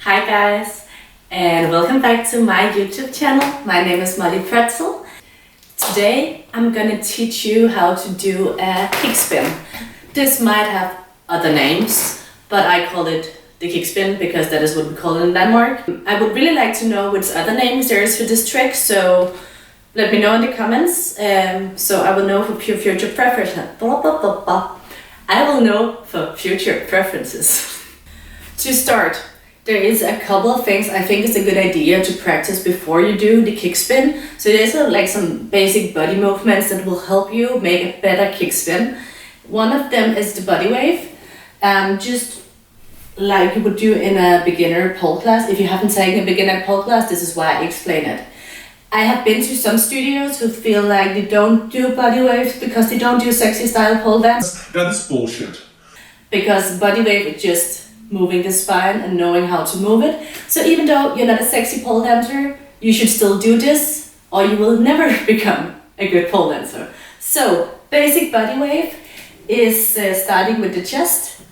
Hi guys, and welcome back to my YouTube channel. My name is Molly Pretzel. Today I'm gonna teach you how to do a kick spin. This might have other names, but I call it the kick spin because that is what we call it in Denmark. I would really like to know which other names there is for this trick, so let me know in the comments, so I will know for future preferences. I will know for future preferences. To start, there is a couple of things I think it's a good idea to practice before you do the kick spin. So there's like some basic body movements that will help you make a better kick spin. One of them is the body wave, just like you would do in a beginner pole class. If you haven't taken a beginner pole class, this is why I explain it. I have been to some studios who feel like they don't do body waves because they don't do sexy style pole dance. That is bullshit. Because body wave is just moving the spine and knowing how to move it. So even though you're not a sexy pole dancer, you should still do this or you will never become a good pole dancer. So basic body wave is starting with the chest,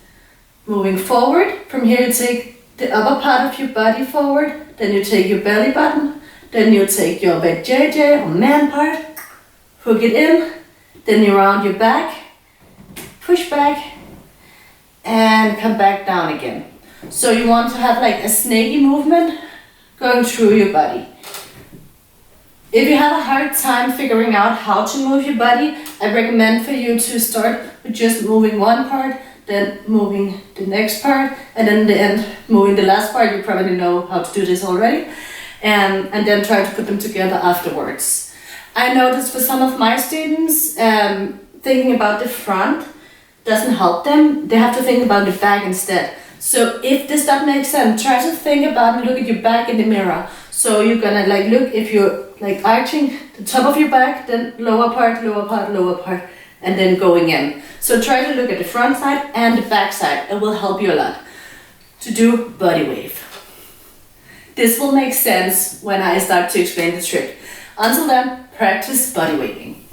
moving forward. From here you take the upper part of your body forward, then you take your belly button, then you take your JJ or man part, hook it in, then you round your back, push back, and come back down again. So you want to have like a snaky movement going through your body. If you have a hard time figuring out how to move your body, I recommend for you to start with just moving one part, then moving the next part, and then the end moving the last part. You probably know how to do this already. And then try to put them together afterwards. I noticed for some of my students, thinking about the front doesn't help them. They have to think about the back instead. So if this doesn't make sense, try to think about and look at your back in the mirror. So you're gonna like look if you're like arching the top of your back, then lower part, lower part, lower part, and then going in. So try to look at the front side and the back side. It will help you a lot to do body wave. This will make sense when I start to explain the trick. Until then, practice body waving.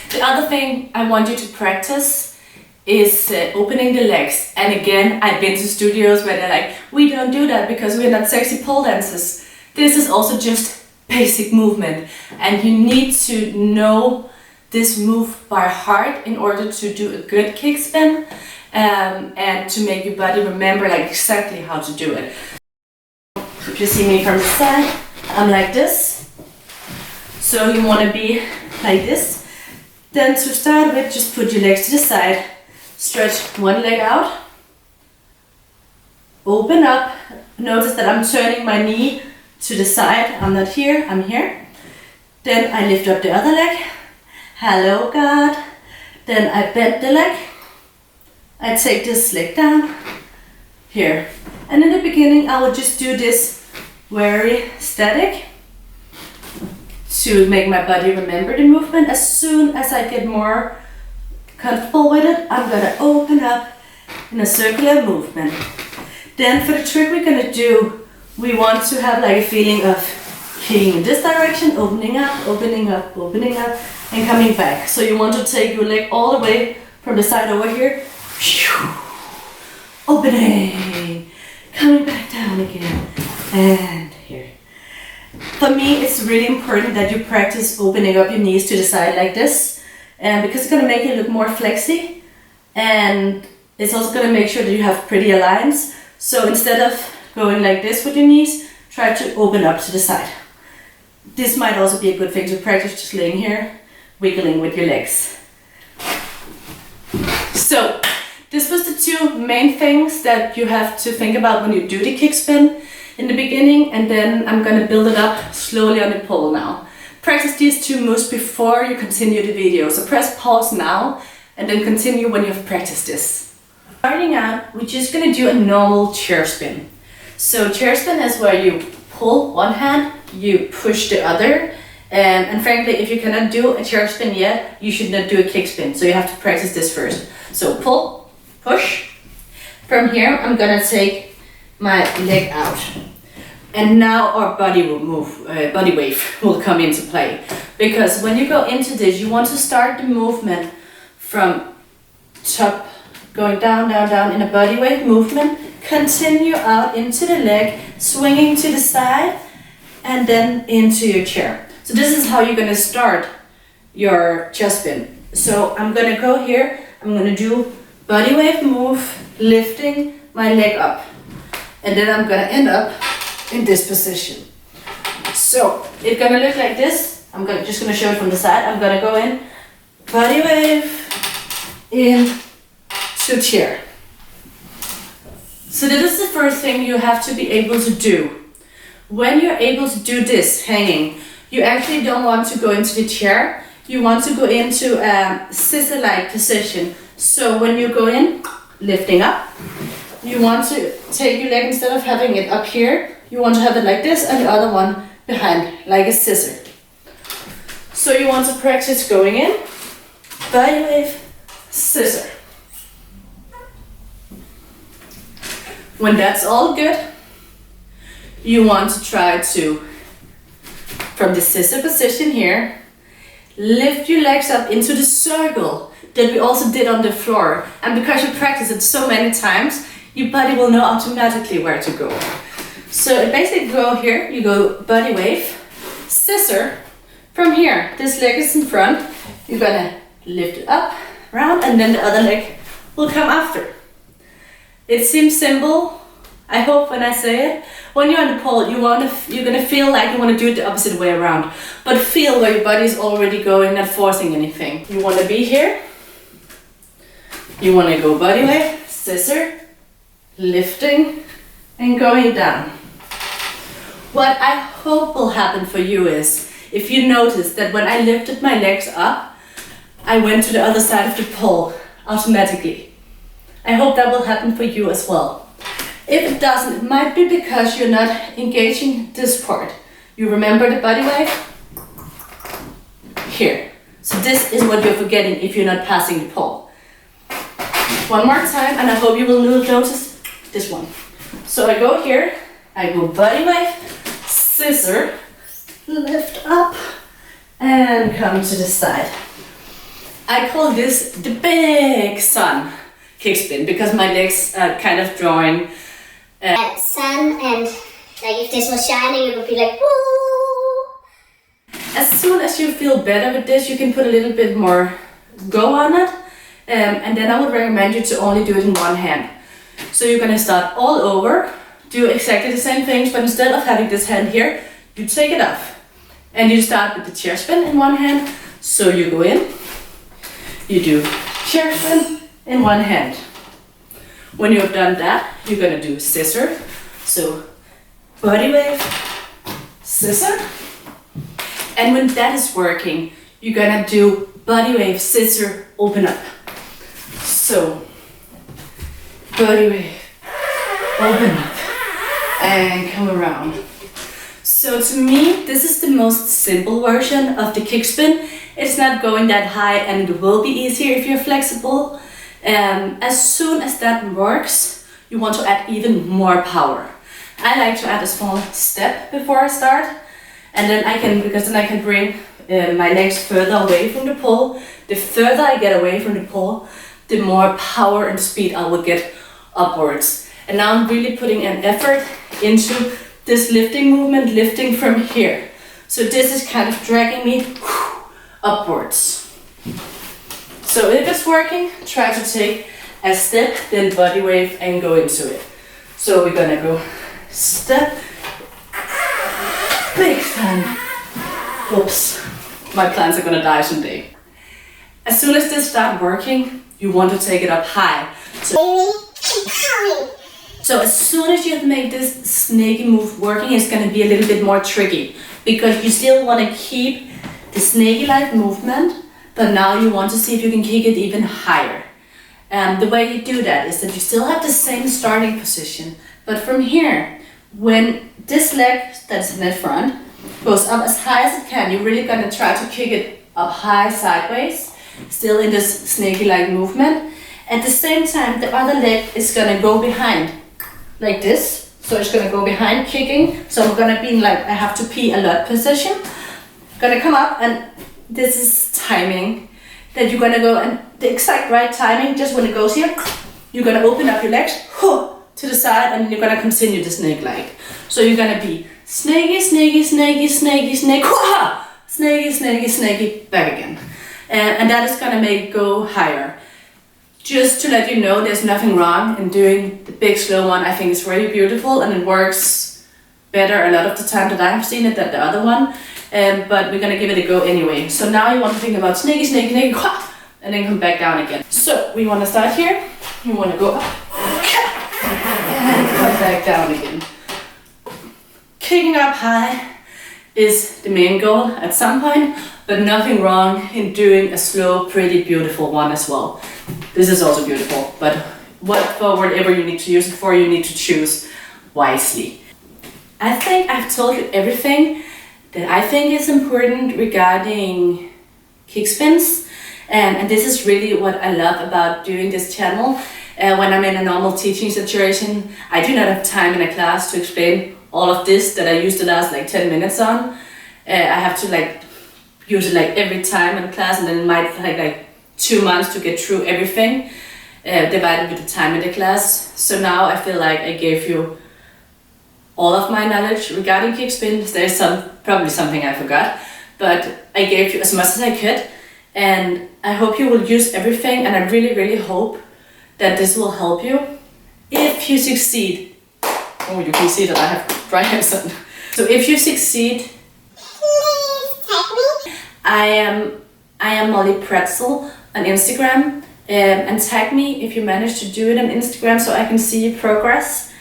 The other thing I want you to practice is opening the legs. And again, I've been to studios where they're like, we don't do that because we're not sexy pole dancers. This is also just basic movement. And you need to know this move by heart in order to do a good kick spin and to make your body remember like exactly how to do it. If you see me from the side, I'm like this. So you want to be like this. Then to start with, just put your legs to the side. Stretch one leg out. Open up. Notice that I'm turning my knee to the side. I'm not here, I'm here. Then I lift up the other leg. Hello, God. Then I bend the leg. I take this leg down. Here. And in the beginning, I will just do this very static to make my body remember the movement. As soon as I get more comfortable with it, I'm gonna open up in a circular movement. Then for the trick we're gonna do, we want to have like a feeling of kicking in this direction, opening up, opening up, opening up, and coming back. So you want to take your leg all the way from the side over here, opening, coming back down again, and here. For me, it's really important that you practice opening up your knees to the side like this, because it's going to make you look more flexy, and it's also going to make sure that you have prettier lines. So instead of going like this with your knees, try to open up to the side. This might also be a good thing to practice, just laying here, wiggling with your legs. So this was the two main things that you have to think about when you do the kick spin in the beginning, and then I'm gonna build it up slowly on the pole now. Practice these two moves before you continue the video. So press pause now and then continue when you've practiced this. Starting out, we're just gonna do a normal chair spin. So chair spin is where you pull one hand, you push the other, and frankly, if you cannot do a chair spin yet, you should not do a kick spin. So you have to practice this first. So pull, push. From here, I'm gonna take my leg out. And now our body will move, body wave will come into play. Because when you go into this, you want to start the movement from top, going down, down, down in a body wave movement, continue out into the leg, swinging to the side, and then into your chair. So this is how you're gonna start your chest spin. So I'm gonna go here, I'm gonna do body wave move, lifting my leg up. And then I'm gonna end up in this position. So it's gonna look like this. Just gonna show it from the side. I'm gonna go in, body wave, in to chair. So this is the first thing you have to be able to do. When you're able to do this hanging, you actually don't want to go into the chair. You want to go into a scissor-like position. So when you go in, lifting up, you want to take your leg, instead of having it up here, you want to have it like this and the other one behind, like a scissor. So you want to practice going in, body wave, scissor. When that's all good, you want to try to, from the scissor position here, lift your legs up into the circle that we also did on the floor. And because you practice it so many times, your body will know automatically where to go. So basically go here, you go body wave, scissor. From here, this leg is in front, you're gonna lift it up, round, and then the other leg will come after. It seems simple, I hope when I say it. When you're on the pole, you're gonna feel like you wanna do it the opposite way around. But feel where your body is already going, not forcing anything. You wanna be here. You wanna go body wave, scissor, lifting, and going down. What I hope will happen for you is, if you notice that when I lifted my legs up, I went to the other side of the pole automatically. I hope that will happen for you as well. If it doesn't, it might be because you're not engaging this part. You remember the body wave? Here. So this is what you're forgetting if you're not passing the pole. One more time, and I hope you will notice this one. So I go here, I go body wave, scissor, lift up, and come to the side. I call this the big sun kick spin because my legs are kind of drawing sun, and like if this was shining, it would be like woo. As soon as you feel better with this, you can put a little bit more go on it, and then I would recommend you to only do it in one hand. So you're gonna start all over, do exactly the same things, but instead of having this hand here, you take it off. And you start with the chair spin in one hand. So you go in, you do chair spin in one hand. When you've done that, you're gonna do scissor. So body wave, scissor. And when that is working, you're gonna do body wave, scissor, open up. So body wave, open up, and come around. So to me, this is the most simple version of the kick spin. It's not going that high, and it will be easier if you're flexible. As soon as that works, you want to add even more power. I like to add a small step before I start, and then I can bring my legs further away from the pole. The further I get away from the pole, the more power and speed I will get upwards. And now I'm really putting an effort into this lifting movement, lifting from here. So this is kind of dragging me upwards. So if it's working, try to take a step, then body wave and go into it. So we're gonna go step, big fan. Oops, my plants are gonna die someday. As soon as this starts working, you want to take it up high. So as soon as you have made this snaky move working, it's going to be a little bit more tricky because you still want to keep the snaky-like movement, but now you want to see if you can kick it even higher. The way you do that is that you still have the same starting position, but from here, when this leg that's in the front goes up as high as it can, you're really going to try to kick it up high sideways, still in this snaky-like movement. At the same time, the other leg is going to go behind. Like this, so it's gonna go behind kicking. So I'm gonna be in like I have to pee a lot position. Gonna come up, and this is timing that you're gonna go, and the exact right timing. Just when it goes here, you're gonna open up your legs to the side, and then you're gonna continue the snake like. So you're gonna be snaky, snaky, snaky, snaky, snake, wah! Snaky, snaky, snaky, back again. And that is gonna make it go higher. Just to let you know, there's nothing wrong in doing the big slow one. I think it's really beautiful and it works better a lot of the time that I've seen it than the other one. But we're gonna give it a go anyway. So now you want to think about snaky, snaky, snaky, wah! And then come back down again. So we wanna start here. You wanna go up and come back down again. Kicking up high is the main goal at some point, but nothing wrong in doing a slow, pretty, beautiful one as well. This is also beautiful, but whatever you need to use it for, you need to choose wisely. I think I've told you everything that I think is important regarding kick spins, and this is really what I love about doing this channel. When I'm in a normal teaching situation, I do not have time in a class to explain all of this that I used the last like 10 minutes on. I have to like use it like every time in class, and then it might take like 2 months to get through everything, divided with the time in the class. So now I feel like I gave you all of my knowledge regarding kick spins. There's probably something I forgot, but I gave you as much as I could, and I hope you will use everything, and I really, really hope that this will help you. If you succeed, oh, you can see that I have dry hands on. So if you succeed, Please tag me. I am Molly Pretzel on Instagram, and tag me if you manage to do it on Instagram so I can see your progress,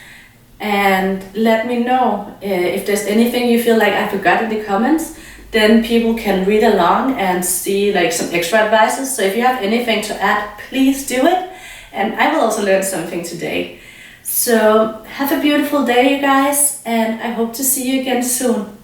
and let me know if there's anything you feel like I forgot in the comments. Then people can read along and see like some extra advices. So if you have anything to add, please do it, and I will also learn something today. So have a beautiful day, you guys, and I hope to see you again soon.